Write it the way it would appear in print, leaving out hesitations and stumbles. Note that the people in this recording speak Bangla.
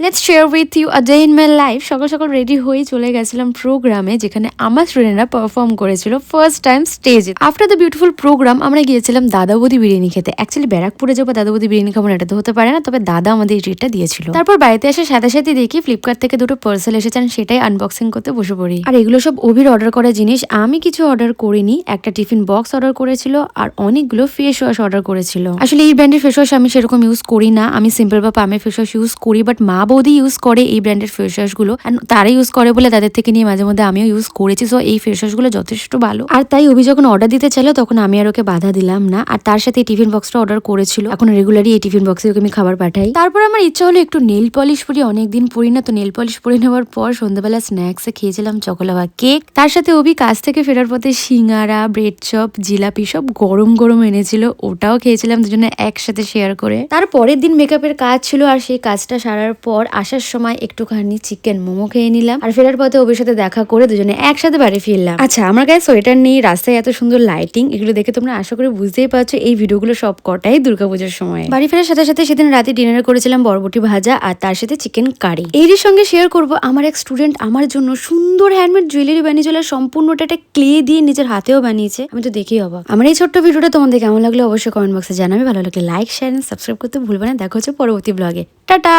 Let's share with you a day in my life. সকাল সকাল রেডি হয়ে চলে গেছিলাম প্রোগ্রামে, যেখানে আমার স্টুডেন্টরা পারফর্ম করেছিল ফার্স্ট টাইম স্টেজে। আফটার দ্য বিউটিফুল প্রোগ্রাম আমরা গিয়েছিলাম দাদাবদি বিরিয়ানি খেতে। অ্যাকচুয়ালি ব্যারাকপুরে যাবো দাদাবদি বিরিয়ানি খাবো না, এটা তো হতে পারে না, তবে দাদা আমাদের এই ট্রিটটা দিয়েছিল। তারপর বাড়িতে এসে সাথে সাথে দেখি ফ্লিপকার্ট থেকে দুটো পার্সেল এসেছেন, সেটাই আনবক্সিং করতে বসে পড়ি। আর এগুলো সব অভির অর্ডার করা জিনিস, আমি কিছু অর্ডার করিনি। একটা টিফিন বক্স অর্ডার করেছিল আর অনেকগুলো ফেস ওয়াশ অর্ডার করেছিল। আসলে এই ব্র্যান্ডের ফেস ওয়াশ আমি সেরকম ইউজ করি না, আমি সিম্পল বা পামের ফেস ওয়াশ ইউজ করি, বাট মা বৌদি ইউজ করে এই ব্র্যান্ডের ফেস ওয়াশ গুলো। তারা ইউজ করে বলে তাদের থেকে নিয়ে মাঝে মধ্যে আমিও ইউজ করেছি। সো এই ফেস ওয়াশ গুলো যথেষ্ট ভালো। আর তাই অভি যখন অর্ডার দিতে চাইলো তখন আমি আর ওকে বাধা দিলাম না। আর তার সাথে টিফিন বক্সটা অর্ডার করেছিল, এখন রেগুলারই এই টিফিন বক্সে ওকে আমি খাবার পাঠাই। তারপর আমার ইচ্ছা হলো একটু নেল পলিশ পরি, অনেকদিন পরি না, তো নেল পলিশ পরে নেওয়ার পর সন্ধ্যাবেলা স্ন্যাক্সে খেয়েছিলাম চকোলাভা কেক। তার সাথে অভি কাজ থেকে ফেরার পথে সিঙ্গারা, ব্রেড চপ, জিলাপি সব গরম গরম এনেছিল, ওটাও খেয়েছিলাম দুজনে একসাথে শেয়ার করে। তার পরের দিন মেকআপের কাজ ছিল, আর সেই কাজটা সারার পর আসার সময় একটুখানি চিকেন মোমো খেয়ে নিলাম। আর ফেরার পথে অভির সাথে দেখা করে দুজনে একসাথে বাড়ি ফিরলাম। আচ্ছা, আমার গায়ে সোয়েটার নেই, রাস্তায় এত সুন্দর লাইটিং, এগুলো দেখে তোমরা আশা করে বুঝতেই পারছো এই ভিডিওগুলো সব কটাই দুর্গাপূজার সময়। বাড়ি ফেরার সাথে সাথে সেদিন রাতে ডিনার করেছিলাম বরবটি ভাজা আর তার সাথে চিকেন কারি। এরই সঙ্গে শেয়ার করব আমার এক স্টুডেন্ট আমার জন্য সুন্দর হ্যান্ডমেড জুয়েলারি বানিয়েছিল, সম্পূর্ণটা একটা ক্লে দিয়ে নিজের হাতেও বানিয়েছে। আমি তো দেখেই অবাক। আমার এই ছোট্ট ভিডিওটা তোমাদের কেমন লাগলো অবশ্যই কমেন্ট বক্সে জানাবে। ভালো লাগলে লাইক, শেয়ার এন্ড সাবস্ক্রাইব করতে ভুলবে না। দেখা হচ্ছে পরবর্তী ব্লগে। টাটা।